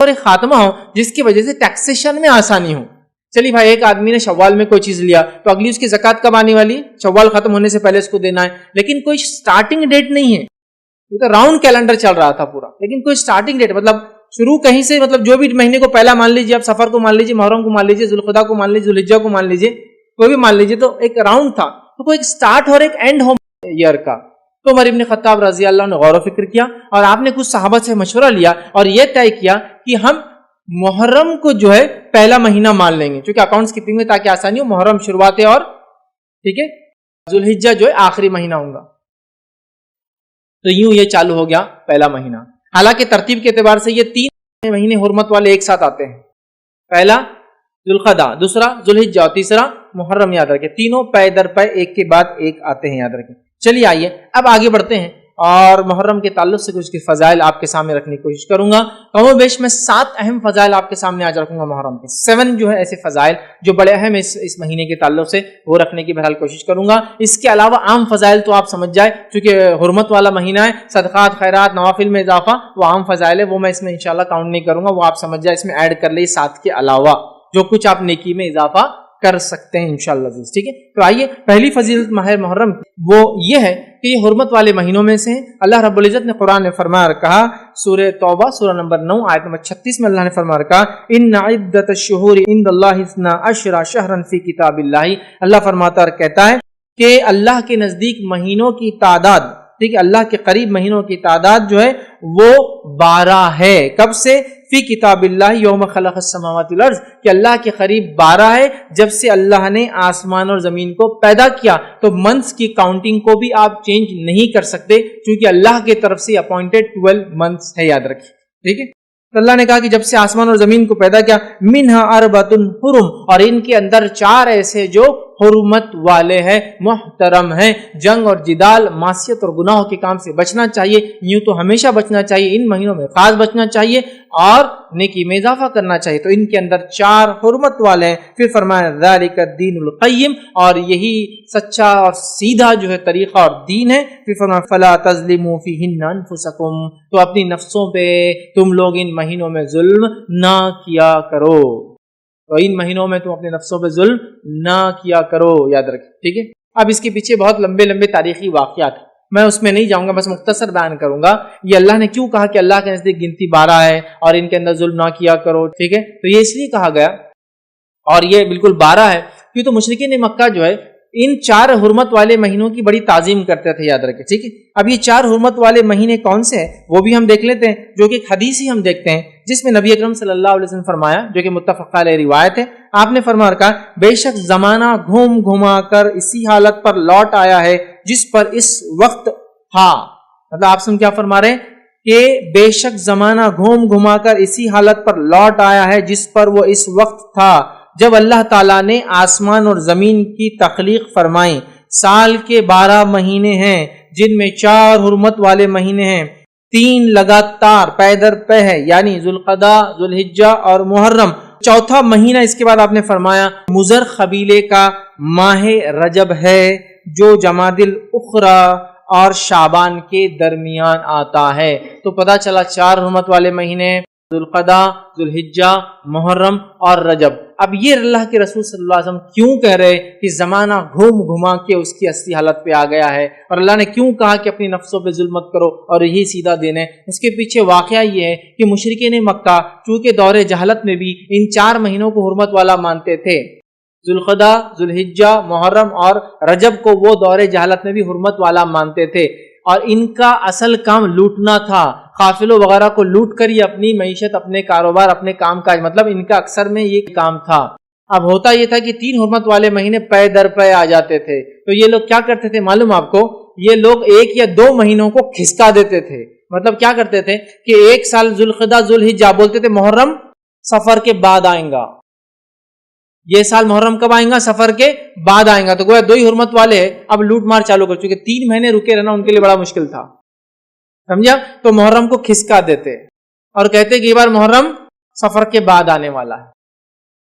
اور ایک خاتمہ ہو جس کی وجہ سے ٹیکسیشن میں آسانی ہو. چلیے بھائی ایک آدمی نے شوال میں کوئی چیز لیا تو اگلی اس کی زکات کب آنے والی؟ شوال ختم ہونے سے پہلے اس کو دینا ہے. لیکن کوئی سٹارٹنگ ڈیٹ نہیں ہے, کیونکہ راؤنڈ کیلنڈر چل رہا تھا پورا, لیکن کوئی سٹارٹنگ ڈیٹ مطلب شروع کہیں سے, مطلب جو بھی مہینے کو پہلا مان لیجیے, آپ سفر کو مان لیجیے, محرم کو مان لیجیے, ذوالقعدہ کو مان لیجیے, ذوالحجہ کو مان لیجیے, کوئی بھی مان لیجیے, تو ایک راؤنڈ تھا, تو کوئی ایک سٹارٹ اور ایک اینڈ ہو ایئر کا. تو عمر ابن خطاب رضی اللہ عنہ نے غور و فکر کیا اور آپ نے کچھ صحابہ سے مشورہ لیا اور یہ طے کیا کہ ہم محرم کو جو ہے پہلا مہینہ مان لیں گے, کیونکہ اکاؤنٹ کیپنگ میں تاکہ آسانی ہو, محرم شروعات ہے اور ٹھیک ہے ذوالحجہ جو ہے آخری مہینہ ہوگا. تو یوں یہ چالو ہو گیا پہلا مہینہ. حالانکہ ترتیب کے اعتبار سے یہ 3 مہینے حرمت والے ایک ساتھ آتے ہیں, پہلا ذوالقعدہ, دوسرا ذوالحجہ اور تیسرا محرم. یاد رکھیں تینوں پے در پے ایک کے بعد ایک آتے ہیں, یاد رکھیں. چلیے آئیے اب آگے بڑھتے ہیں اور محرم کے تعلق سے کچھ فضائل آپ کے سامنے رکھنے کی کوشش کروں گا. کم و بیش میں 7 اہم فضائل آپ کے سامنے آج رکھوں گا محرم کے. 7 جو ہے ایسے فضائل جو بڑے اہم اس مہینے کے تعلق سے وہ رکھنے کی بہرحال کوشش کروں گا. اس کے علاوہ عام فضائل تو آپ سمجھ جائے, چونکہ حرمت والا مہینہ ہے, صدقات خیرات نوافل میں اضافہ وہ عام فضائل ہے, وہ میں اس میں انشاءاللہ کاؤنٹ نہیں کروں گا, وہ آپ سمجھ جائے اس میں ایڈ کر لیں 7 کے علاوہ جو کچھ آپ نیکی میں اضافہ کر سکتے ہیں انشاءاللہ. ٹھیک ہے, تو آئیے پہلی فضیلت ماہ محرم وہ یہ ہے کہ یہ حرمت والے مہینوں میں سے ہیں. اللہ رب العزت نے قرآن میں فرما رکھا, سورہ توبہ سورہ نمبر 9 آیت نمبر 36 میں اللہ نے فرما رکھا, ان عدت الشہور عند اللہ 12 شہرا فی کتاب اللہ. اللہ فرماتا اور کہتا ہے کہ اللہ کے نزدیک مہینوں کی تعداد, ٹھیک ہے, اللہ کے قریب مہینوں کی تعداد جو ہے وہ 12 ہے. کب سے؟ فی کتاب اللہ یوم خلق السماوات والارض, کہ اللہ کے قریب 12 ہے جب سے اللہ نے آسمان اور زمین کو پیدا کیا. تو منتھس کی کاؤنٹنگ کو بھی آپ چینج نہیں کر سکتے, کیونکہ اللہ کی طرف سے اپوائنٹڈ 12 منتھس ہے, یاد رکھیے. ٹھیک ہے, تو اللہ نے کہا کہ جب سے آسمان اور زمین کو پیدا کیا, منہا اربعۃ حرم, اور ان کے اندر 4 ایسے جو حرمت والے ہیں, محترم ہیں. جنگ اور جدال, معصیت اور گناہوں کے کام سے بچنا چاہیے, یوں تو ہمیشہ بچنا چاہیے, ان مہینوں میں خاص بچنا چاہیے اور نیکی میں اضافہ کرنا چاہیے. تو ان کے اندر 4 حرمت والے ہیں. پھر فرمایا ذالک الدین القیم, اور یہی سچا اور سیدھا جو ہے طریقہ اور دین ہے. پھر فرمایا فلا تظلموا فیہن انفسکم, تو اپنی نفسوں پہ تم لوگ ان مہینوں میں ظلم نہ کیا کرو. تو ان مہینوں میں تم اپنے نفسوں پہ ظلم نہ کیا کرو, یاد رکھیں. ٹھیک ہے, اب اس کے پیچھے بہت لمبے لمبے تاریخی واقعات ہیں, میں اس میں نہیں جاؤں گا, بس مختصر بیان کروں گا. یہ اللہ نے کیوں کہا کہ اللہ کے نزدیک گنتی 12 ہے اور ان کے اندر ظلم نہ کیا کرو. ٹھیک ہے, تو یہ اس لیے کہا گیا اور یہ بالکل 12 ہے کیوں تو مشرکین مکہ جو ہے ان 4 حرمت والے مہینوں کی بڑی تعظیم کرتے تھے, یاد رکھیں. ٹھیک ہے, اب یہ 4 حرمت والے مہینے کون سے ہیں وہ بھی ہم دیکھ لیتے ہیں, جو کہ ایک حدیث ہی ہم دیکھتے ہیں جس میں نبی اکرم صلی اللہ علیہ وسلم فرمایا, جو کہ متفق علیہ روایت ہے. آپ نے فرما رکھا, بے شک زمانہ گھوم گھما کر اسی حالت پر لوٹ آیا ہے جس پر اس وقت تھا. مطلب آپ سے کیا فرما رہے ہیں کہ بے شک زمانہ گھوم گھما کر اسی حالت پر لوٹ آیا ہے جس پر وہ اس وقت تھا جب اللہ تعالیٰ نے آسمان اور زمین کی تخلیق فرمائی. سال کے 12 مہینے ہیں جن میں 4 حرمت والے مہینے ہیں, 3 لگاتار پے در پے ہے, یعنی ذوالقعدہ, ذوالحجہ اور محرم. چوتھا مہینہ اس کے بعد آپ نے فرمایا مضر قبیلے کا ماہ رجب ہے جو جمادی الاخری اور شعبان کے درمیان آتا ہے. تو پتہ چلا 4 حرمت والے مہینے, ذوالقعدہ, ذوالحجہ, محرم اور رجب. اب یہ اللہ کے رسول صلی اللہ علیہ وسلم کیوں کہہ رہے کہ زمانہ گھوم گھما کے اس کی اصلی حالت پہ آ گیا ہے, اور اللہ نے کیوں کہا کہ اپنی نفسوں پہ ظلم مت کرو اور یہی سیدھا دین ہے. اس کے پیچھے واقعہ یہ ہے کہ مشرکین مکہ چونکہ دور جہالت میں بھی ان 4 مہینوں کو حرمت والا مانتے تھے, ذوالقعدہ, ذوالحجہ, محرم اور رجب کو وہ دور جہالت میں بھی حرمت والا مانتے تھے, اور ان کا اصل کام لوٹنا تھا, قافلوں وغیرہ کو لوٹ کر یہ اپنی معیشت, اپنے کاروبار, اپنے کام کاج, مطلب ان کا اکثر میں یہ کام تھا. اب ہوتا یہ تھا کہ 3 حرمت والے مہینے پے در پے آ جاتے تھے, تو یہ لوگ کیا کرتے تھے معلوم آپ کو, یہ لوگ 1 یا 2 مہینوں کو کھسکا دیتے تھے. مطلب کیا کرتے تھے کہ ایک سال ذوالقعدہ, ذوالحجہ بولتے تھے محرم سفر کے بعد آئیں گا, یہ سال محرم کب آئیں گا, سفر کے بعد آئیں گا. تو گویا 2 ہی حرمت والے ہیں, اب لوٹ مار چالو کر چکے, 3 مہینے رکے رہنا ان کے لیے بڑا مشکل تھا, سمجھا. تو محرم کو کھسکا دیتے اور کہتے کہ یہ بار محرم سفر کے بعد آنے والا ہے.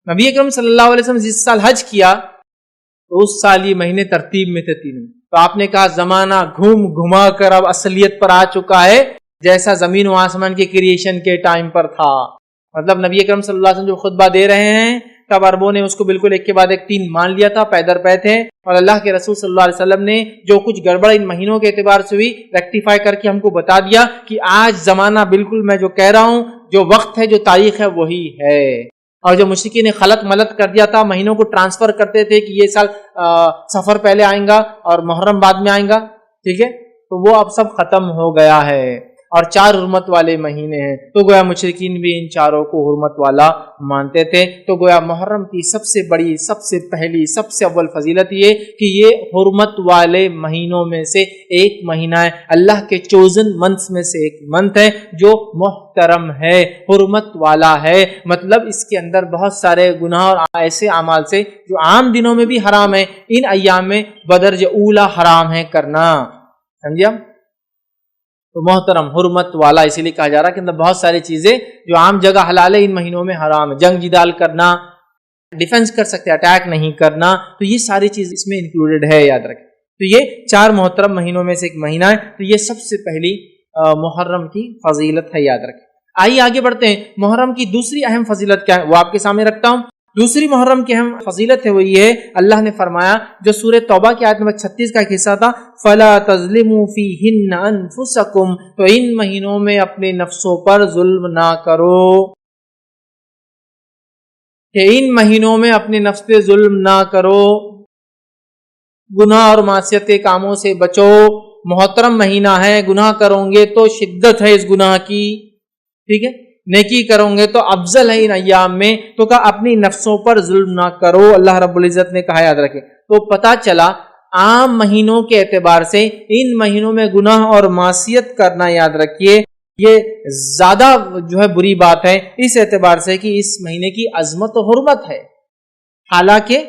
نبی اکرم صلی اللہ علیہ وسلم جس سال حج کیا تو اس سال یہ مہینے ترتیب میں تھے 3. تو آپ نے کہا زمانہ گھوم گھما کر اب اصلیت پر آ چکا ہے جیسا زمین و آسمان کے کریشن کے ٹائم پر تھا. مطلب نبی اکرم صلی اللہ علیہ وسلم جو خطبہ دے رہے ہیں تب عربوں نے اس کو بالکل ایک کے بعد ایک 3 مان لیا تھا، پے در پے تھے، اور اللہ کے رسول صلی اللہ علیہ وسلم نے جو کچھ گڑبڑ ان مہینوں کے اعتبار سے ہوئی ریکٹیفائی کر کے ہم کو بتا دیا کہ آج زمانہ بالکل میں جو کہہ رہا ہوں، جو وقت ہے، جو تاریخ ہے، وہی ہے۔ اور جو مشرکین نے خلط ملط کر دیا تھا، مہینوں کو ٹرانسفر کرتے تھے کہ یہ سال سفر پہلے آئیں گا اور محرم بعد میں آئیں گا، ٹھیک ہے، تو وہ اب سب ختم ہو گیا ہے، اور 4 حرمت والے مہینے ہیں، تو گویا مشرکین بھی ان چاروں کو حرمت والا مانتے تھے۔ تو گویا محرم کی سب سے بڑی، سب سے پہلی، سب سے اول فضیلت یہ کہ یہ حرمت والے مہینوں میں سے ایک مہینہ ہے، اللہ کے چوزن منتھس میں سے ایک منتھ ہے جو محترم ہے، حرمت والا ہے، مطلب اس کے اندر بہت سارے گناہ اور ایسے اعمال سے جو عام دنوں میں بھی حرام ہے، ان ایام میں بدرجہ اولا حرام ہے کرنا، سمجھے؟ تو محترم، حرمت والا اسی لیے کہا جا رہا ہے کہ اندر بہت ساری چیزیں جو عام جگہ حلال ہے ان مہینوں میں حرام ہے، جنگ جدال کرنا، ڈیفنس کر سکتے، اٹیک نہیں کرنا، تو یہ ساری چیز اس میں انکلوڈڈ ہے، یاد رکھیں۔ تو یہ 4 محترم مہینوں میں سے ایک مہینہ ہے، تو یہ سب سے پہلی محرم کی فضیلت ہے، یاد رکھیں۔ آئیے آگے بڑھتے ہیں، محرم کی دوسری اہم فضیلت کیا ہے وہ آپ کے سامنے رکھتا ہوں۔ دوسری محرم کی اہم فضیلت ہے وہ یہ ہے، اللہ نے فرمایا جو سورہ توبہ کی آیت نمبر 36 کا حصہ تھا، فَلَا تَظْلِمُوا فِيهِنَّ أَنفُسَكُمْ، تو ان مہینوں میں اپنے نفسوں پر ظلم نہ کرو، کہ ان مہینوں میں اپنے نفس پہ ظلم نہ کرو، گناہ اور معصیت کے کاموں سے بچو، محترم مہینہ ہے، گناہ کرو گے تو شدت ہے اس گناہ کی، ٹھیک ہے، نیکی کرو گے تو افضل ہے ان ایام میں، تو کہا اپنی نفسوں پر ظلم نہ کرو، اللہ رب العزت نے کہا، یاد رکھیں۔ تو پتہ چلا عام مہینوں کے اعتبار سے ان مہینوں میں گناہ اور معصیت کرنا، یاد رکھیے، یہ زیادہ جو ہے بری بات ہے، اس اعتبار سے کہ اس مہینے کی عظمت و حرمت ہے۔ حالانکہ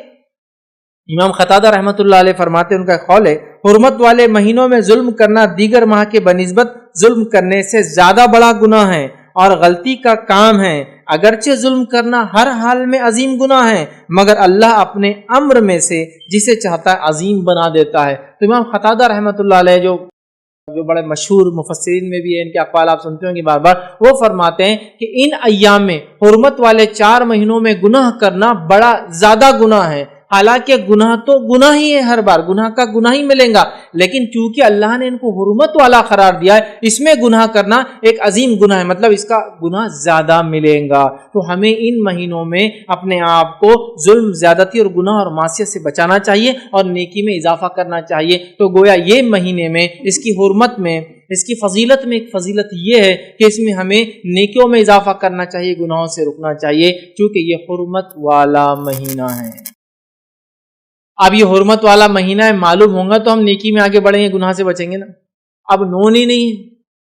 امام قتادہ رحمۃ اللہ علیہ فرماتے ہیں، ان کا قول ہے، حرمت والے مہینوں میں ظلم کرنا دیگر ماہ کے بنسبت ظلم کرنے سے زیادہ بڑا گناہ ہے اور غلطی کا کام ہے، اگرچہ ظلم کرنا ہر حال میں عظیم گناہ ہے، مگر اللہ اپنے امر میں سے جسے چاہتا ہے عظیم بنا دیتا ہے۔ تو امام قتادہ رحمۃ اللہ علیہ جو بڑے مشہور مفسرین میں بھی ہیں، ان کے اقوال آپ سنتے ہوں گے بار بار، وہ فرماتے ہیں کہ ان ایام میں حرمت والے 4 مہینوں میں گناہ کرنا بڑا زیادہ گناہ ہے۔ حالانکہ گناہ تو گناہ ہی ہے، ہر بار گناہ کا گناہ ہی ملیں گا، لیکن چونکہ اللہ نے ان کو حرمت والا قرار دیا ہے، اس میں گناہ کرنا ایک عظیم گناہ ہے، مطلب اس کا گناہ زیادہ ملیں گا۔ تو ہمیں ان مہینوں میں اپنے آپ کو ظلم، زیادتی اور گناہ اور معصیت سے بچانا چاہیے اور نیکی میں اضافہ کرنا چاہیے۔ تو گویا یہ مہینے میں اس کی حرمت میں، اس کی فضیلت میں ایک فضیلت یہ ہے کہ اس میں ہمیں نیکیوں میں اضافہ کرنا چاہیے، گناہوں سے رکنا چاہیے، چونکہ یہ حرمت والا مہینہ ہے۔ اب یہ حرمت والا مہینہ ہے، معلوم ہوگا تو ہم نیکی میں آگے بڑھیں گے، گناہ سے بچیں گے نا۔ اب نون ہی نہیں،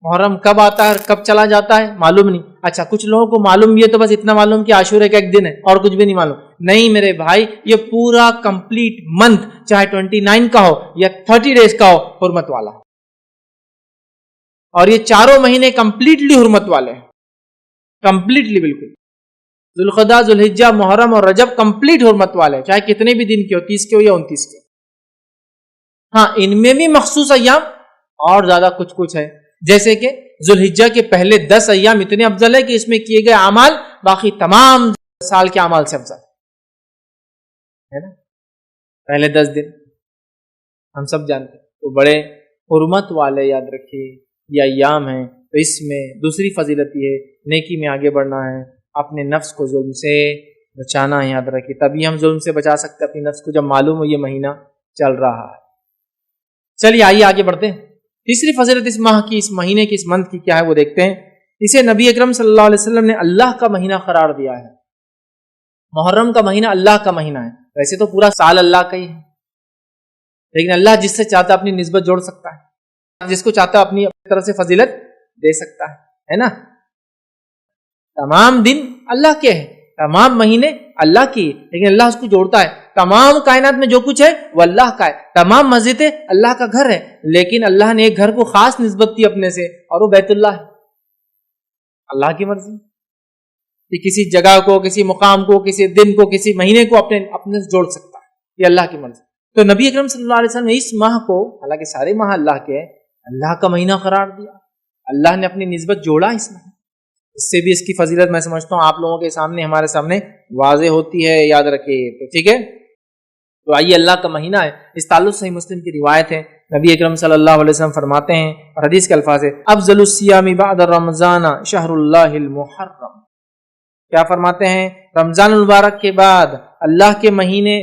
محرم کب آتا ہے کب چلا جاتا ہے معلوم نہیں۔ اچھا، کچھ لوگوں کو معلوم بھی ہے تو بس اتنا معلوم کہ عاشورے کا ایک دن ہے اور کچھ بھی نہیں معلوم۔ نہیں میرے بھائی، یہ پورا کمپلیٹ منتھ، چاہے 29 کا ہو یا 30 ڈیز کا ہو، حرمت والا، اور یہ 4 مہینے کمپلیٹلی حرمت والے ہیں، کمپلیٹلی، بالکل۔ ذوالقعدہ، ذوالحجہ، محرم اور رجب کمپلیٹ حرمت والے، چاہے کتنے بھی دن کے ہو، 30 کے ہو یا 29 کے۔ ہاں، ان میں بھی مخصوص ایام اور زیادہ کچھ ہے، جیسے کہ ذوالحجہ کے پہلے 10 ایام اتنے افضل ہے کہ اس میں کیے گئے اعمال باقی تمام سال کے اعمال سے افضل ہے نا۔ پہلے 10 دن ہم سب جانتے ہیں، تو بڑے حرمت والے، یاد رکھیے یہ ایام ہیں۔ تو اس میں دوسری فضیلت یہ ہے، نیکی میں آگے بڑھنا ہے، اپنے نفس کو ظلم سے بچانا ہے، یاد رکھیے، تبھی ہم ظلم سے بچا سکتے ہیں اپنی نفس کو، جب معلوم ہو یہ مہینہ چل رہا ہے۔ چلیے آئیے آگے بڑھتے ہیں۔ تیسری فضیلت اس ماہ کی، اس مہینے کی، اس منتھ کی کیا ہے وہ دیکھتے ہیں۔ اسے نبی اکرم صلی اللہ علیہ وسلم نے اللہ کا مہینہ قرار دیا ہے۔ محرم کا مہینہ اللہ کا مہینہ ہے، ویسے تو پورا سال اللہ کا ہی ہے، لیکن اللہ جس سے چاہتا اپنی نسبت جوڑ سکتا ہے، جس کو چاہتا اپنی طرف سے فضیلت دے سکتا ہے نا۔ تمام دن اللہ کے ہیں، تمام مہینے اللہ کی، لیکن اللہ اس کو جوڑتا ہے۔ تمام کائنات میں جو کچھ ہے وہ اللہ کا ہے، تمام مسجدیں اللہ کا گھر ہے، لیکن اللہ نے ایک گھر کو خاص نسبت دی اپنے سے، اور وہ بیت اللہ ہے۔ اللہ کی مرضی کہ کسی جگہ کو، کسی مقام کو، کسی دن کو، کسی مہینے کو اپنے سے جوڑ سکتا ہے، یہ اللہ کی مرضی۔ تو نبی اکرم صلی اللہ علیہ وسلم نے اس ماہ کو، حالانکہ سارے ماہ اللہ کے ہیں، اللہ کا مہینہ قرار دیا، اللہ نے اپنی نسبت جوڑا اس میں۔ اس سے بھی اس کی فضیلت میں سمجھتا ہوں آپ لوگوں کے سامنے ہمارے سامنے واضح ہوتی ہے، یاد رکھیے تو ٹھیک ہے۔ تو آئیے اللہ کا مہینہ ہے، اس تعلق صحیح مسلم کی روایت ہے، نبی اکرم صلی اللہ علیہ وسلم فرماتے ہیں اور حدیث کے الفاظ ہے افضل الصیام بعد رمضان شہر اللہ المحرم، کیا فرماتے ہیں؟ رمضان المبارک کے بعد اللہ کے مہینے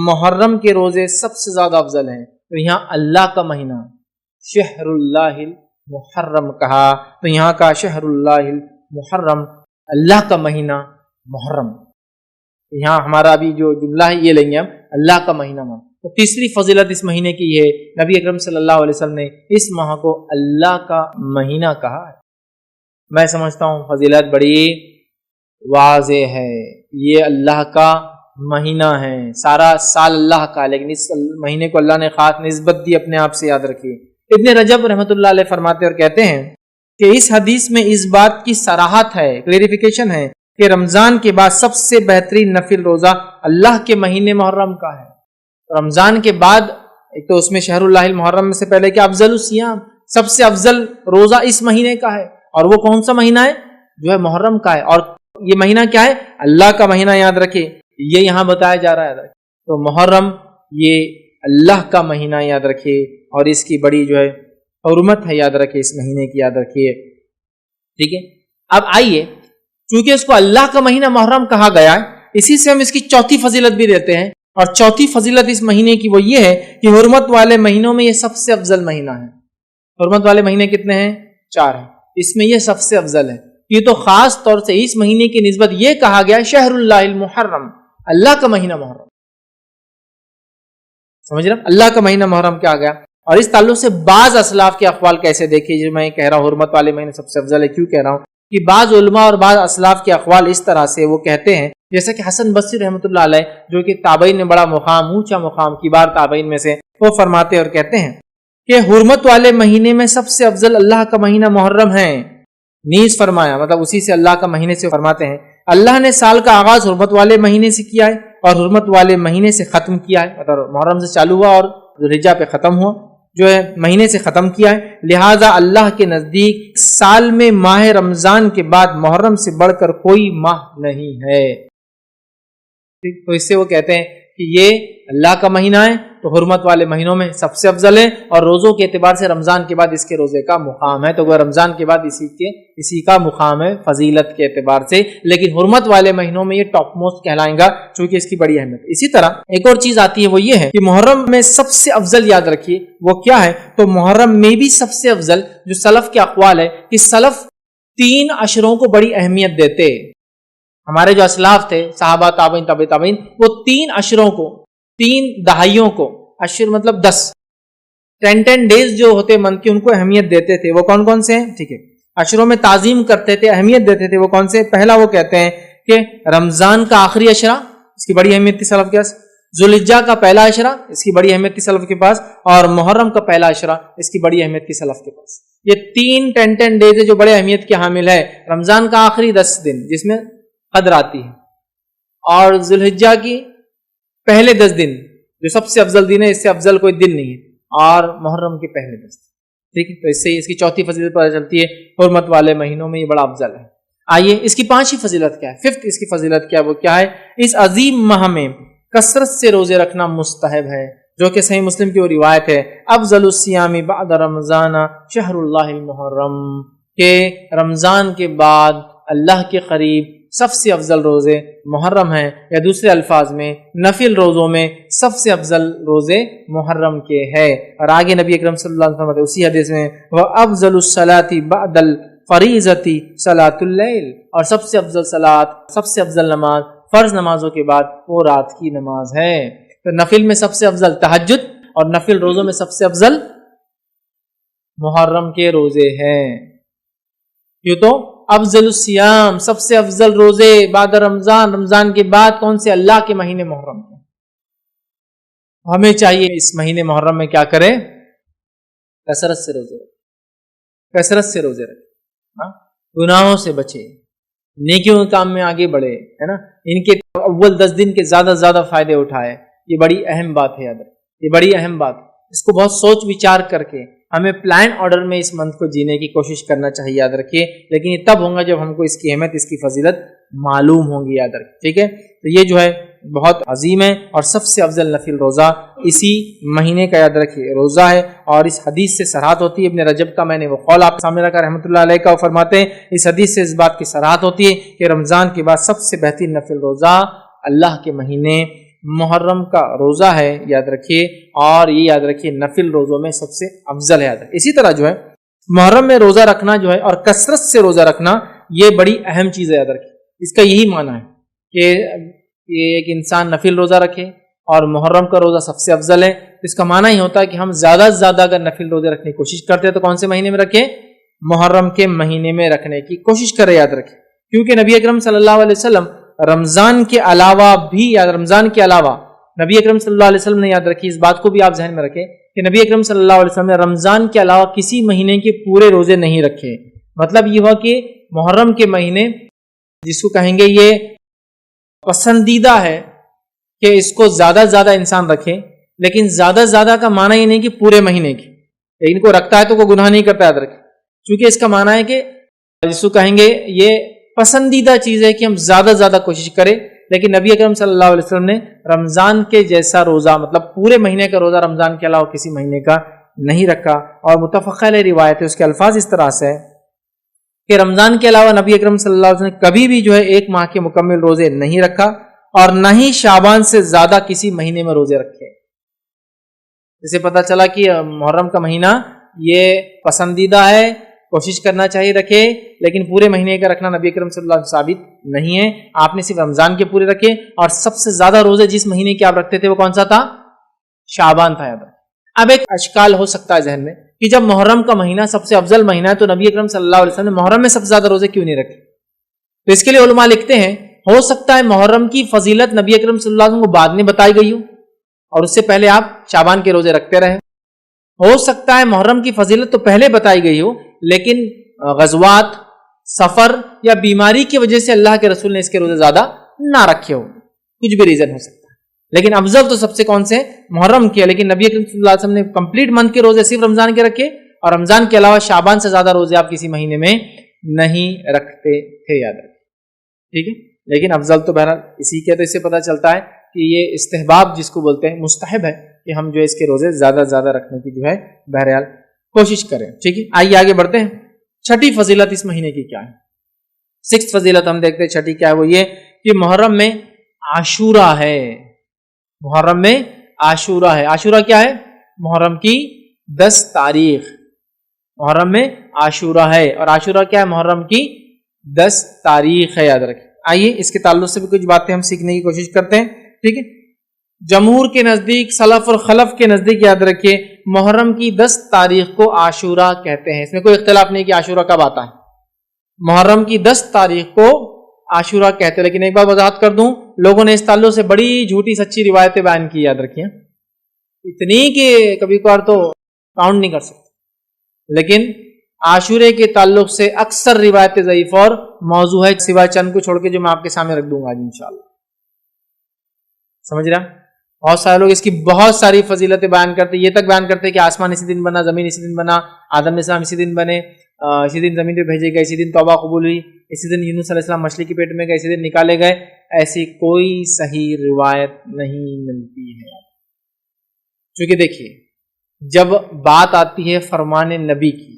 محرم کے روزے سب سے زیادہ افضل ہیں۔ تو یہاں اللہ کا مہینہ شہر اللہ المحرم کہا، تو یہاں کا شہر اللہ المحرم اللہ کا مہینہ محرم، یہاں ہمارا ابھی جو جملہ ہے یہ لیں گے ہم اللہ کا مہینہ محرم۔ تو تیسری فضیلت اس مہینے کی ہے، نبی اکرم صلی اللہ علیہ وسلم نے اس ماہ کو اللہ کا مہینہ کہا ہے۔ میں سمجھتا ہوں فضیلت بڑی واضح ہے، یہ اللہ کا مہینہ ہے، سارا سال اللہ کا، لیکن اس مہینے کو اللہ نے خاص نسبت دی اپنے آپ سے، یاد رکھیے۔ ابن رجب رحمۃ اللہ علیہ فرماتے اور کہتے ہیں کہ اس حدیث میں اس بات کی صراحت ہے، کلیریفیکیشن ہے کہ رمضان کے بعد سب سے بہترین نفل روزہ اللہ کے مہینے محرم کا ہے۔ رمضان کے بعد ایک تو اس میں شہر اللہ المحرم میں سے پہلے کہ افضل الصیام، سب سے افضل روزہ اس مہینے کا ہے، اور وہ کون سا مہینہ ہے؟ جو ہے محرم کا ہے، اور یہ مہینہ کیا ہے؟ اللہ کا مہینہ، یاد رکھیں یہ یہاں بتایا جا رہا ہے۔ تو محرم یہ اللہ کا مہینہ، یاد رکھیے، اور اس کی بڑی جو ہے حرمت ہے، یاد رکھیے اس مہینے کی، یاد رکھیے ٹھیک ہے۔ اب آئیے، چونکہ اس کو اللہ کا مہینہ محرم کہا گیا ہے، اسی سے ہم اس کی چوتھی فضیلت بھی دیتے ہیں، اور چوتھی فضیلت اس مہینے کی وہ یہ ہے کہ حرمت والے مہینوں میں یہ سب سے افضل مہینہ ہے۔ حرمت والے مہینے کتنے ہیں؟ 4 ہیں، اس میں یہ سب سے افضل ہے۔ یہ تو خاص طور سے اس مہینے کی نسبت یہ کہا گیا شہر اللہ المحرم، اللہ کا مہینہ محرم، سمجھ رہا؟ اللہ کا مہینہ محرم کیا گیا، اور اس تعلق سے بعض اسلاف کے اقوال کیسے دیکھیے، جو میں کہہ رہا ہوں حرمت والے مہینے سب سے افضل ہے، کیوں کہہ رہا ہوں کہ بعض علماء اور بعض اسلاف کے اقوال اس طرح سے وہ کہتے ہیں، جیسا کہ حسن بصری رحمۃ اللہ علیہ جو کہ تابعین میں بڑا مقام، اونچا مقام، کبار تابعین میں سے، وہ فرماتے اور کہتے ہیں کہ حرمت والے مہینے میں سب سے افضل اللہ کا مہینہ محرم ہے۔ نیز فرمایا، مطلب اسی سے اللہ کا مہینے سے فرماتے ہیں اللہ نے سال کا آغاز حرمت والے مہینے سے کیا ہے اور حرمت والے مہینے سے ختم کیا ہے، مطلب محرم سے چالو ہوا اور ذوالحجہ پہ ختم ہوا، جو ہے مہینے سے ختم کیا ہے، لہذا اللہ کے نزدیک سال میں ماہ رمضان کے بعد محرم سے بڑھ کر کوئی ماہ نہیں ہے۔ تو اس سے وہ کہتے ہیں کہ یہ اللہ کا مہینہ ہے تو حرمت والے مہینوں میں سب سے افضل ہے، اور روزوں کے اعتبار سے رمضان کے بعد اس کے روزے کا مقام ہے، تو وہ رمضان کے بعد اسی کا مقام ہے فضیلت کے اعتبار سے، لیکن حرمت والے مہینوں میں یہ ٹاپ موسٹ کہلائیں گا چونکہ اس کی بڑی اہمیت ہے۔ اسی طرح ایک اور چیز آتی ہے، وہ یہ ہے کہ محرم میں سب سے افضل، یاد رکھیے وہ کیا ہے، تو محرم میں بھی سب سے افضل جو سلف کے اقوال ہے کہ سلف 3 عشروں کو بڑی اہمیت دیتے، ہمارے جو اسلاف تھے صحابہ تابعین تابع تابعین، وہ 3 عشروں کو، 3 دہائیوں کو، عشر مطلب 10 ڈیز جو ہوتے منتھ کے، ان کو اہمیت دیتے تھے۔ وہ کون کون سے ہیں؟ ٹھیک ہے، عشروں میں تعظیم کرتے تھے، اہمیت دیتے تھے، وہ کون سے؟ پہلا وہ کہتے ہیں کہ رمضان کا آخری عشرہ، اس کی بڑی اہمیت تھی سلف کے پاس، ذوالحجہ کا پہلا عشرہ، اس کی بڑی اہمیت تھی سلف کے پاس، اور محرم کا پہلا عشرہ، اس کی بڑی اہمیت تھی سلف کے پاس۔ یہ 10 ڈیز جو بڑے اہمیت کے حامل ہے، رمضان کا آخری 10 دن جس میں قدر آتی ہے، اور ذوالحجہ کی پہلے 10 دن جو سب سے افضل دن ہے، اس سے افضل کوئی دن نہیں ہے، اور محرم کے پہلے 10 دن، ٹھیک ہے۔ تو اس سے اس کی چوتھی فضیلت پتہ چلتی ہے، حرمت والے مہینوں میں یہ بڑا افضل ہے۔ آئیے اس کی 5ویں فضیلت کیا ہے، 5th اس کی فضیلت کیا ہے، وہ کیا ہے؟ اس عظیم ماہ میں کثرت سے روزے رکھنا مستحب ہے، جو کہ صحیح مسلم کی وہ روایت ہے افضل الصیام بعد رمضان شہر اللہ المحرم، کہ رمضان کے بعد اللہ کے قریب سب سے افضل روزے محرم ہیں، یا دوسرے الفاظ میں نفل روزوں میں سب سے افضل روزے محرم کے ہے۔ اور آگے نبی اکرم صلی اللہ علیہ وسلم اسی حدیث میں وَأَفْضَلُ الصَّلَاةِ بَعْدَ الْفَرِيضَةِ صَلَاةُ اللَّيْلِ، اور سب سے افضل صلاۃ، سب سے افضل نماز فرض نمازوں کے بعد وہ رات کی نماز ہے۔ تو نفل میں سب سے افضل تہجد، اور نفل روزوں میں سب سے افضل محرم کے روزے ہیں۔ کیوں؟ تو افضل الصیام، سب سے افضل روزے بعد رمضان، رمضان کے بعد کون سے؟ اللہ کے مہینے محرم کے۔ ہمیں چاہیے اس مہینے محرم میں کیا کریں؟ کثرت سے روزے رکھیں، کثرت سے روزے رکھیں، گناہوں سے بچے، نیکیوں کے کام میں آگے بڑھے، ہے نا، ان کے اول 10 دن کے زیادہ سے زیادہ فائدے اٹھائے۔ یہ بڑی اہم بات ہے، یاد رکھیں، یہ بڑی اہم بات ہے، اس کو بہت سوچ وچار کر کے ہمیں پلان آرڈر میں اس منتھ کو جینے کی کوشش کرنا چاہیے، یاد رکھیے، لیکن یہ تب ہوگا جب ہم کو اس کی اہمیت، اس کی فضیلت معلوم ہوگی، یاد رکھیے، ٹھیک ہے۔ تو یہ جو ہے بہت عظیم ہے اور سب سے افضل نفل روزہ اسی مہینے کا، یاد رکھیے، روزہ ہے، اور اس حدیث سے صراحت ہوتی ہے۔ ابن رجب کا میں نے وہ قول آپ سامنے رکھا رحمۃ اللہ علیہ کا، وہ فرماتے ہیں اس حدیث سے اس بات کی صراحت ہوتی ہے کہ رمضان کے بعد سب سے بہترین نفل روزہ اللہ کے مہینے محرم کا روزہ ہے، یاد رکھیے، اور یہ یاد رکھیے نفل روزوں میں سب سے افضل ہے، یاد رکھیے۔ اسی طرح جو ہے محرم میں روزہ رکھنا جو ہے اور کثرت سے روزہ رکھنا یہ بڑی اہم چیز ہے، یاد رکھیے۔ اس کا یہی معنی ہے کہ یہ ایک انسان نفل روزہ رکھے اور محرم کا روزہ سب سے افضل ہے، اس کا معنی ہی ہوتا ہے کہ ہم زیادہ سے زیادہ اگر نفل روزے رکھنے کی کوشش کرتے ہیں تو کون سے مہینے میں رکھیں؟ محرم کے مہینے میں رکھنے کی کوشش کریں، یاد رکھیں، کیونکہ نبی اکرم صلی اللہ علیہ وسلم رمضان کے علاوہ بھی، رمضان کے علاوہ نبی اکرم صلی اللہ علیہ وسلم نے، یاد رکھیے، اس بات کو بھی آپ ذہن میں رکھیں کہ نبی اکرم صلی اللہ علیہ وسلم نے رمضان کے علاوہ کسی مہینے کے پورے روزے نہیں رکھے۔ مطلب یہ ہوا کہ محرم کے مہینے جس کو کہیں گے یہ پسندیدہ ہے کہ اس کو زیادہ سے زیادہ انسان رکھے، لیکن زیادہ سے زیادہ کا معنی یہ نہیں کہ پورے مہینے کی، لیکن کو رکھتا ہے تو کوئی گناہ نہیں کرتا، یاد رکھے، کیونکہ اس کا معنی ہے کہ جس کو کہیں گے یہ پسندیدہ چیز ہے کہ ہم زیادہ سے زیادہ کوشش کریں، لیکن نبی اکرم صلی اللہ علیہ وسلم نے رمضان کے جیسا روزہ، مطلب پورے مہینے کا روزہ رمضان کے علاوہ کسی مہینے کا نہیں رکھا۔ اور متفق علیہ روایت ہے، اس کے الفاظ اس طرح سے ہے کہ رمضان کے علاوہ نبی اکرم صلی اللہ علیہ وسلم نے کبھی بھی جو ہے ایک ماہ کے مکمل روزے نہیں رکھا اور نہ ہی شعبان سے زیادہ کسی مہینے میں روزے رکھے۔ اسے پتہ چلا کہ محرم کا مہینہ یہ پسندیدہ ہے، کوشش کرنا چاہیے رکھے، لیکن پورے مہینے کا رکھنا نبی اکرم صلی اللہ علیہ وسلم ثابت نہیں ہے۔ آپ نے صرف رمضان کے پورے رکھے، اور سب سے زیادہ روزے جس مہینے کے آپ رکھتے تھے وہ کون سا تھا؟ شعبان تھا، یاد رکھیں۔ اب ایک اشکال ہو سکتا ہے ذہن میں کہ جب محرم کا مہینہ سب سے افضل مہینہ ہے تو نبی اکرم صلی اللہ علیہ وسلم نے محرم میں سب سے زیادہ روزے کیوں نہیں رکھے؟ تو اس کے لیے علماء لکھتے ہیں ہو سکتا ہے محرم کی فضیلت نبی اکرم صلی اللہ علیہ وسلم کو بعد میں بتائی گئی ہو اور اس سے پہلے آپ شعبان کے روزے رکھتے رہے۔ ہو سکتا ہے محرم کی فضیلت تو پہلے بتائی گئی ہو، لیکن غزوات، سفر یا بیماری کی وجہ سے اللہ کے رسول نے اس کے روزے زیادہ نہ رکھے ہو، کچھ بھی ریزن ہو سکتا ہے، لیکن افضل تو سب سے کون سے؟ محرم کے، لیکن نبی اکرم صلی اللہ علیہ وسلم نے کمپلیٹ منتھ کے روزے صرف رمضان کے رکھے، اور رمضان کے علاوہ شعبان سے زیادہ روزے آپ کسی مہینے میں نہیں رکھتے تھے، یاد رکھیں، ٹھیک ہے۔ لیکن افضل تو بہرحال اسی کے، تو اس سے پتہ چلتا ہے کہ یہ استحباب جس کو بولتے ہیں، مستحب ہے کہ ہم جو اس کے روزے زیادہ سے زیادہ رکھنے کی جو ہے بہرحال کوشش کریں، ٹھیک ہے۔ آئیے آگے بڑھتے ہیں۔ چھٹی فضیلت اس مہینے کی کیا ہے؟ سکس فضیلت ہم دیکھتے ہیں، چھٹی کیا ہے، وہ یہ کہ محرم میں عاشورہ ہے۔ محرم میں عاشورہ ہے۔ عاشورہ کیا ہے؟ محرم کی 10 تاریخ محرم میں عاشورہ ہے، اور عاشورہ کیا ہے؟ محرم کی 10 تاریخ ہے، یاد رکھیں۔ آئیے اس کے تعلق سے بھی کچھ باتیں ہم سیکھنے کی کوشش کرتے ہیں، ٹھیک ہے۔ جمہور کے نزدیک، سلف اور خلف کے نزدیک، یاد رکھیے، محرم کی 10 تاریخ کو عاشورہ کہتے ہیں، اس میں کوئی اختلاف نہیں کہ عاشورہ کب آتا ہے۔ محرم کی 10 تاریخ کو عاشورہ کہتے ہیں، لیکن ایک بات وضاحت کر دوں، لوگوں نے اس تعلق سے بڑی جھوٹی سچی روایتیں بیان کی، یاد رکھیے، اتنی کہ کبھی کبھار تو کاؤنٹ نہیں کر سکتے، لیکن عاشورے کے تعلق سے اکثر روایتیں ضعیف اور موضوع ہے، سوائے چند کو چھوڑ کے جو میں آپ کے سامنے رکھ دوں گا آج انشاءاللہ، سمجھ رہا؟ بہت سارے لوگ اس کی بہت ساری فضیلتیں بیان کرتے، یہ تک بیان کرتے کہ آسمان اسی دن بنا، زمین اسی دن بنا، آدم علیہ السلام اسی دن بنے، اسی دن زمین پہ بھیجے گئے، اسی دن توبہ قبول ہوئی، اسی دن یونس علیہ السلام مچھلی کے پیٹ میں گئے، اسی دن نکالے گئے۔ ایسی کوئی صحیح روایت نہیں ملتی ہے، کیونکہ دیکھیے جب بات آتی ہے فرمان نبی کی،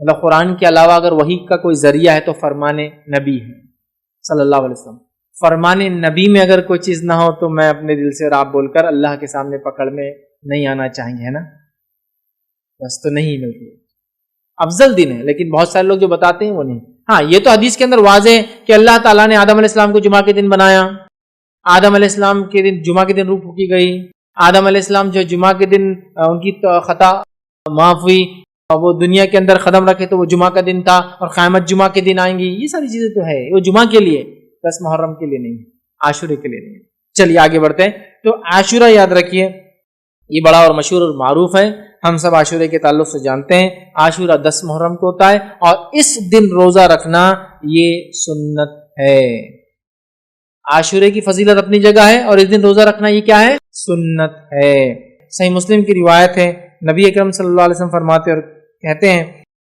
مطلب قرآن کے علاوہ اگر وحی کا کوئی ذریعہ ہے تو فرمان نبی ہے صلی اللہ علیہ وسلم۔ فرمان نبی میں اگر کوئی چیز نہ ہو تو میں اپنے دل سے راب بول کر اللہ کے سامنے پکڑ میں نہیں آنا چاہیں گے، ہے نا، بس تو نہیں ملتی۔ افضل دن ہے، لیکن بہت سارے لوگ جو بتاتے ہیں وہ نہیں۔ ہاں یہ تو حدیث کے اندر واضح ہے کہ اللہ تعالیٰ نے آدم علیہ السلام کو جمعہ کے دن بنایا، آدم علیہ السلام کے دن جمعہ کے دن روح پھونکی گئی، آدم علیہ السلام جو جمعہ کے دن ان کی خطا معاف ہوئی، وہ دنیا کے اندر قدم رکھے تو وہ جمعہ کا دن تھا، اور قیامت جمعہ کے دن آئیں گی، یہ ساری چیزیں تو ہے، وہ جمعہ کے لیے، بس محرم کے لیے نہیں، عاشورے کے لیے نہیں۔ چلیے آگے بڑھتے ہیں۔ تو عاشورہ یاد رکھیے یہ بڑا اور مشہور اور معروف ہے، ہم سب عاشورے کے تعلق سے جانتے ہیں۔ عاشورہ 10 محرم کو ہوتا ہے، اور اس دن روزہ رکھنا یہ سنت ہے۔ عاشورے کی فضیلت اپنی جگہ ہے، اور اس دن روزہ رکھنا یہ کیا ہے؟ سنت ہے۔ صحیح مسلم کی روایت ہے نبی اکرم صلی اللہ علیہ وسلم فرماتے اور کہتے ہیں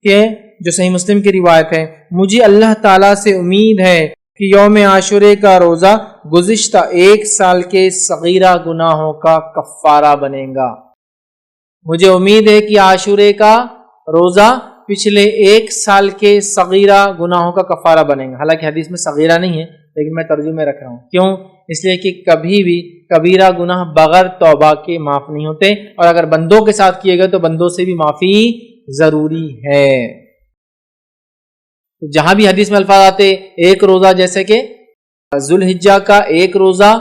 کہ جو صحیح مسلم کی روایت ہے، مجھے اللہ تعالیٰ سے امید ہے کہ یوم عاشورے کا روزہ گزشتہ 1 سال کے صغیرہ گناہوں کا کفارہ بنے گا۔ مجھے امید ہے کہ عاشورے کا روزہ پچھلے 1 سال کے صغیرہ گناہوں کا کفارہ بنے گا۔ حالانکہ حدیث میں صغیرہ نہیں ہے، لیکن میں ترجمے رکھ رہا ہوں۔ کیوں؟ اس لیے کہ کبھی بھی کبیرہ گناہ بغیر توبہ کے معاف نہیں ہوتے، اور اگر بندوں کے ساتھ کیے گئے تو بندوں سے بھی معافی ضروری ہے۔ جہاں بھی حدیث میں الفاظ آتے ایک روزہ، جیسے کہ ذوالحجہ کا 1 روزہ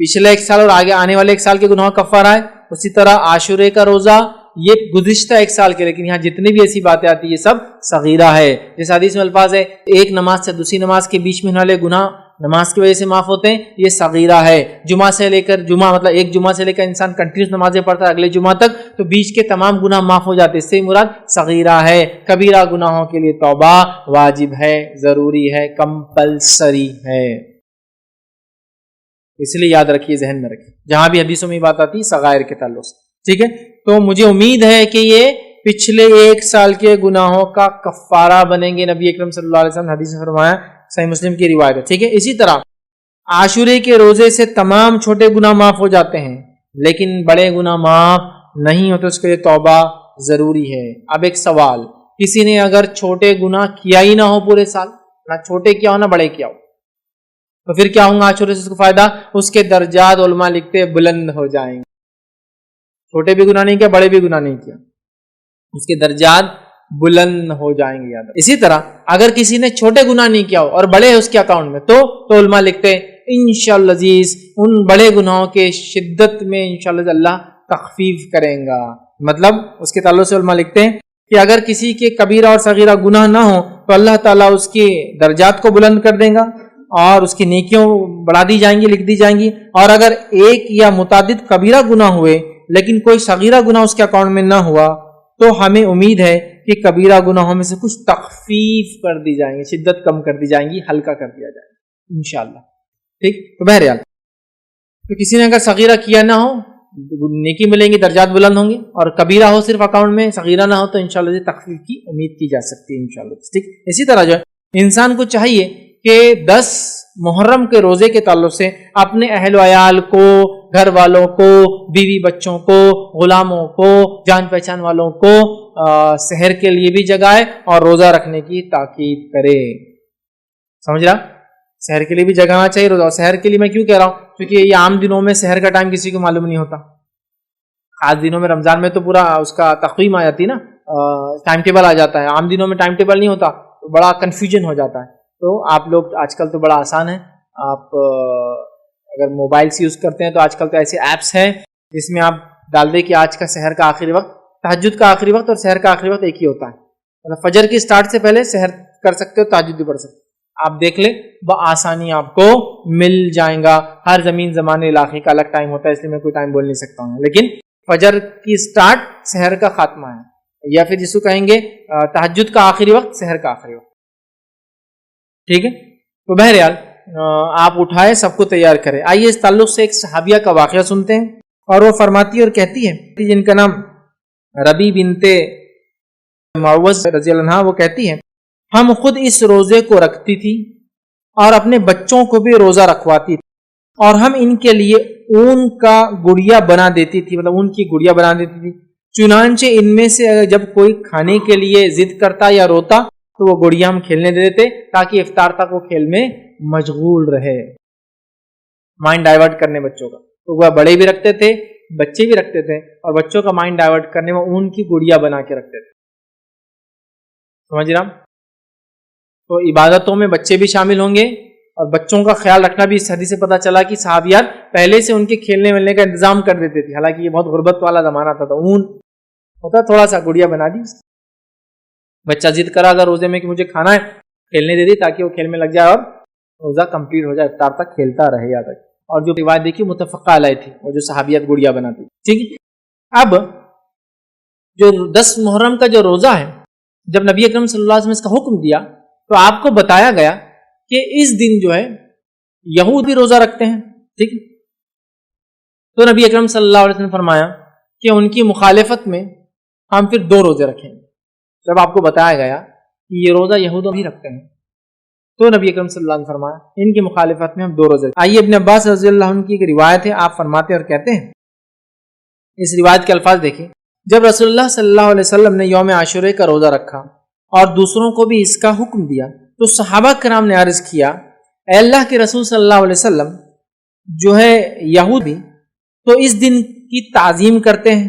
پچھلے 1 سال اور آگے آنے والے 1 سال کے گناہ کفارہ ہے، اسی طرح عاشورے کا روزہ یہ گزشتہ 1 سال کے، لیکن یہاں جتنی بھی ایسی باتیں آتی یہ سب صغیرہ ہے۔ جیسے حدیث میں الفاظ ہے ایک نماز سے دوسری نماز کے بیچ میں ہونے والے گناہ نماز کی وجہ سے معاف ہوتے ہیں، یہ صغیرہ ہے۔ جمعہ سے لے کر جمعہ، مطلب ایک جمعہ سے لے کر انسان کنٹینیوس نمازیں پڑھتا ہے اگلے جمعہ تک، تو بیچ کے تمام گناہ معاف ہو جاتے ہیں، اس سے مراد صغیرہ ہے۔ کبیرہ گناہوں کے لیے توبہ واجب ہے، ضروری ہے، کمپلسری ہے۔ اس لیے یاد رکھیے، ذہن میں رکھیے جہاں بھی حدیثوں میں بات آتی ہے صغائر کے تعلق سے، ٹھیک ہے؟ تو مجھے امید ہے کہ یہ پچھلے 1 سال کے گناہوں کا کفارہ بنیں گے۔ نبی اکرم صلی اللہ علیہ وسلم حدیث میں فرمایا، صحیح مسلم کی روایت ہے، ٹھیک ہے؟ اسی طرح عاشورے کے روزے سے تمام چھوٹے گناہ معاف ہو جاتے ہیں، لیکن بڑے گناہ معاف نہیں ہوتے، اس کے لیے توبہ ضروری ہے۔ اب ایک سوال، کسی نے اگر چھوٹے گناہ کیا ہی نہ ہو پورے سال، نہ چھوٹے کیا ہو نہ بڑے کیا ہو، تو پھر کیا ہوں گا عاشورے سے اس کو فائدہ؟ اس کے درجات علماء لکھتے بلند ہو جائیں گے۔ چھوٹے بھی گناہ نہیں کیا، بڑے بھی گناہ نہیں کیا، اس کے درجات بلند ہو جائیں گے، یاد۔ اسی طرح اگر کسی نے چھوٹے گناہ نہیں کیا ہو اور بڑے ہیں اس کے اکاؤنٹ میں، تو علماء لکھتے ہیں انشاءاللہ عزیز ان بڑے گناہوں کے شدت میں انشاءاللہ اللہ تخفیف کریں گا۔ مطلب اس کے تعلق سے علماء لکھتے ہیں کہ اگر کسی کے کبیرہ اور صغیرہ گناہ نہ ہو تو اللہ تعالیٰ اس کے درجات کو بلند کر دیں گا اور اس کی نیکیوں بڑھا دی جائیں گی، لکھ دی جائیں گی۔ اور اگر ایک یا متعدد کبیرہ گناہ ہوئے لیکن کوئی صغیرہ گناہ اس کے اکاؤنٹ میں نہ ہوا، تو ہمیں امید ہے کہ کبیرہ گناہوں میں سے کچھ تخفیف کر دی جائیں گی، شدت کم کر دی جائیں گی، ہلکا کر دیا جائے گا انشاءاللہ، ٹھیک؟ تو بہرحال تو کسی نے اگر صغیرہ کیا نہ ہو نیکی ملیں گی، درجات بلند ہوں گے، اور کبیرہ ہو صرف اکاؤنٹ میں، صغیرہ نہ ہو تو انشاءاللہ تخفیف کی امید کی جا سکتی ہے انشاءاللہ، ٹھیک؟ اسی طرح جو انسان کو چاہیے کہ 10 محرم کے روزے کے تعلق سے اپنے اہل و عیال کو، گھر والوں کو، بیوی بچوں کو، غلاموں کو، جان پہچان والوں کو سحر کے لیے بھی جگائے اور روزہ رکھنے کی تاکید کرے۔ سمجھ رہا؟ سحر کے لیے بھی جگانا چاہیے روزہ۔ اور سحر کے لیے میں کیوں کہہ رہا ہوں؟ کیونکہ یہ عام دنوں میں سحر کا ٹائم کسی کو معلوم نہیں ہوتا، خاص دنوں میں رمضان میں تو پورا اس کا تقویم آ جاتی نا، ٹائم ٹیبل آ جاتا ہے۔ عام دنوں میں ٹائم ٹیبل نہیں ہوتا تو بڑا کنفیوژن ہو جاتا ہے۔ تو آپ لوگ آج کل تو بڑا آسان ہے، آپ اگر موبائل سے یوز کرتے ہیں تو آج کل تو ایسے ایپس ہیں جس میں آپ ڈال دیں کہ آج کا سحر کا آخری وقت، تہجد کا آخری وقت اور سحر کا آخری وقت ایک ہی ہوتا ہے، مطلب فجر کی سٹارٹ سے پہلے سحر کر سکتے ہو، تہجد بھی پڑھ سکتے ہو۔ آپ دیکھ لیں بآسانی آپ کو مل جائیں گا۔ ہر زمین زمانے علاقے کا الگ ٹائم ہوتا ہے، اس لیے میں کوئی ٹائم بول نہیں سکتا ہوں، لیکن فجر کی سٹارٹ سحر کا خاتمہ ہے، یا پھر جس کو کہیں گے تہجد کا آخری وقت، سحر کا آخری وقت، ٹھیک ہے؟ تو بہرحال آپ اٹھائے، سب کو تیار کرے۔ آئیے اس تعلق سے ایک صحابیہ کا واقعہ سنتے ہیں، اور وہ فرماتی اور کہتی ہے، جن کا نام ربی بنت معوذ رضی اللہ عنہ، وہ کہتی ہے ہم خود اس روزے کو رکھتی تھی اور اپنے بچوں کو بھی روزہ رکھواتی تھی، اور ہم ان کے لیے اون کا گڑیا بنا دیتی تھی، مطلب اون کی گڑیا بنا دیتی تھی۔ چنانچہ ان میں سے جب کوئی کھانے کے لیے ضد کرتا یا روتا تو وہ گڑیا ہم کھیلنے دے دیتے تاکہ افطار تک وہ کھیل میں مشغول رہے، مائنڈ ڈائیورٹ کرنے بچوں کا۔ تو وہ بڑے بھی رکھتے تھے، بچے بھی رکھتے تھے، اور بچوں کا مائنڈ ڈائیورٹ کرنے میں اون کی گڑیا بنا کے رکھتے تھے۔ سمجھ رہا؟ تو عبادتوں میں بچے بھی شامل ہوں گے، اور بچوں کا خیال رکھنا بھی اس حدیث سے پتہ چلا کہ صحابیات پہلے سے ان کے کھیلنے ملنے کا انتظام کر دیتے تھے، حالانکہ یہ بہت غربت والا زمانہ تھا، تو اون ہوتا تھوڑا سا گڑیا بنا دی، بچہ ضد کرا اگر روزے میں کہ مجھے کھانا ہے، کھیلنے دے دی تاکہ وہ کھیل میں لگ جائے اور روزہ کمپلیٹ ہو جائے، افطار تک کھیلتا رہے یاد رکھے۔ اور جو روایت دیکھی متفقہ علیہ تھی، وہ جو صحابیات گڑیا بناتی، ٹھیک ہے؟ اب جو 10 محرم کا جو روزہ ہے، جب نبی اکرم صلی اللہ علیہ وسلم نے اس کا حکم دیا تو آپ کو بتایا گیا کہ اس دن جو ہے یہود بھی روزہ رکھتے ہیں، ٹھیک ہے؟ تو نبی اکرم صلی اللہ علیہ وسلم نے فرمایا کہ ان کی مخالفت میں ہم پھر 2 روزے رکھیں گے. جب آپ کو بتایا گیا کہ یہ روزہ یہودوں بھی رکھتے ہیں تو نبی اکرم صلی اللہ علیہ وسلم فرمایا ان کی مخالفت میں ہم 2 روزے. آئیے ابن عباس رضی اللہ عنہ کی ایک روایت ہے، آپ فرماتے اور کہتے ہیں، اس روایت کے الفاظ دیکھیں، جب رسول اللہ صلی اللہ علیہ وسلم نے یوم عاشورہ کا روزہ رکھا اور دوسروں کو بھی اس کا حکم دیا تو صحابہ کرام نے عرض کیا، اے اللہ کے رسول صلی اللہ علیہ وسلم، جو ہے یہود بھی تو اس دن کی تعظیم کرتے ہیں.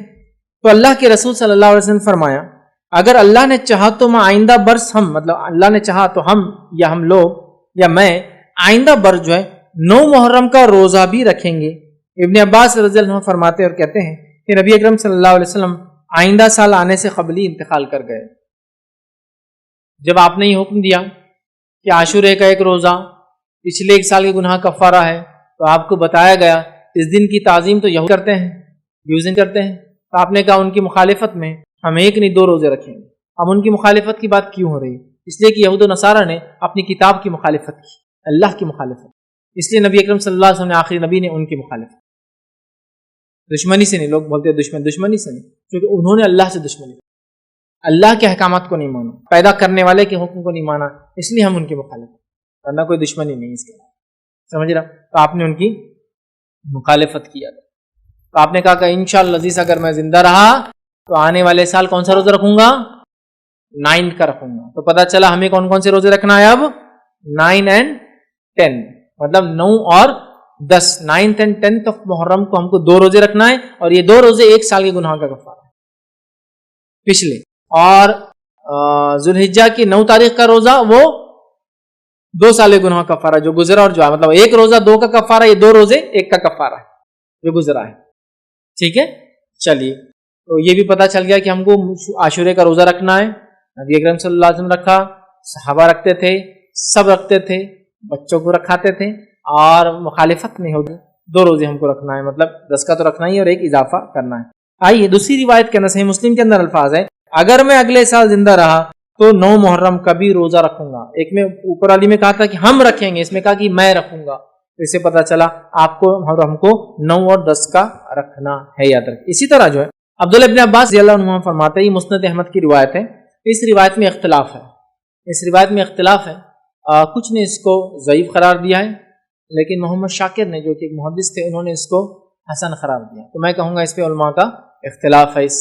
تو اللہ کے رسول صلی اللہ علیہ وسلم فرمایا، اگر اللہ نے چاہا تو میں آئندہ برس ہم، مطلب اللہ نے چاہا تو ہم لوگ یا میں آئندہ برس جو ہے 9 محرم کا روزہ بھی رکھیں گے. ابن عباس رضی اللہ عنہ فرماتے اور کہتے ہیں کہ نبی اکرم صلی اللہ علیہ وسلم آئندہ سال آنے سے قبل ہی انتقال کر گئے. جب آپ نے یہ حکم دیا کہ عاشورہ کا ایک روزہ پچھلے 1 سال کے گناہ کفارہ ہے، تو آپ کو بتایا گیا اس دن کی تعظیم تو یہود کرتے ہیں، یوزن کرتے ہیں. تو آپ نے کہا ان کی مخالفت میں ہم 1 نہیں 2 روزے رکھیں گے. اب ان کی مخالفت کی بات کیوں ہو رہی ہے؟ اس لیے کہ یہود و نصارہ نے اپنی کتاب کی مخالفت کی، اللہ کی مخالفت. اس لیے نبی اکرم صلی اللہ علیہ وسلم نے آخری نبی نے ان کی مخالفت. دشمنی سے نہیں، لوگ بولتے ہیں دشمنی سے نہیں، کیونکہ انہوں نے اللہ سے دشمنی، اللہ کے احکامات کو نہیں مانا، پیدا کرنے والے کے حکم کو نہیں مانا، اس لیے ہم ان کی مخالفت، ورنہ کوئی دشمنی نہیں اس کے بعد. سمجھ رہا؟ تو آپ نے ان کی مخالفت کیا. تو آپ نے کہا کہ انشاءاللہ عزیز اگر میں زندہ رہا تو آنے والے سال کون سا روزہ رکھوں گا؟ 9 کا رکھوں گا. تو پتہ چلا ہمیں کون کون سے روزے رکھنا ہے اب؟ 9 اور 10، مطلب 9 اور 10، 9th اور 10th آف محرم کو ہم کو 2 روزے رکھنا ہے، اور یہ 2 روزے 1 سال کے گناہ کا کفارہ ہے پچھلے. اور ذوالحجہ کی 9 تاریخ کا روزہ وہ 2 سال کے گناہ کا کفارہ جو گزرا، اور جو ہے مطلب 1 روزہ 2 کا کفارہ، یہ 2 روزے 1 کا کفارہ ہے جو گزرا ہے. ٹھیک ہے، چلیے. تو یہ بھی پتہ چل گیا کہ ہم کو عاشورہ کا روزہ رکھنا ہے. نبی اکرم صلی اللہ علیہ وسلم رکھا، صحابہ رکھتے تھے، سب رکھتے تھے، بچوں کو رکھاتے تھے، اور مخالفت نہیں ہوگی. 2 روزے ہم کو رکھنا ہے، مطلب 10 کا تو رکھنا ہی اور 1 اضافہ کرنا ہے. آئیے دوسری روایت کے اندر صحیح مسلم کے اندر الفاظ ہے، اگر میں اگلے سال زندہ رہا تو 9 محرم کا بھی روزہ رکھوں گا. ایک میں اوپر والی میں کہا تھا کہ ہم رکھیں گے، اس میں کہا کہ میں رکھوں گا. اس سے پتہ چلا آپ کو اور ہم کو 9 اور 10 کا رکھنا ہے، یاد رکھ. اسی طرح جو ہے عبداللہ ابن عباس رضی اللہ عنہ فرماتے ہیں، مسند احمد کی روایت ہے، اس روایت میں اختلاف ہے. اس روایت میں اختلاف ہے، کچھ نے اس کو ضعیف قرار دیا ہے، لیکن محمد شاکر نے جو کہ ایک محدث تھے انہوں نے اس کو حسن قرار دیا. تو میں کہوں گا اس پہ علماء کا اختلاف ہے اس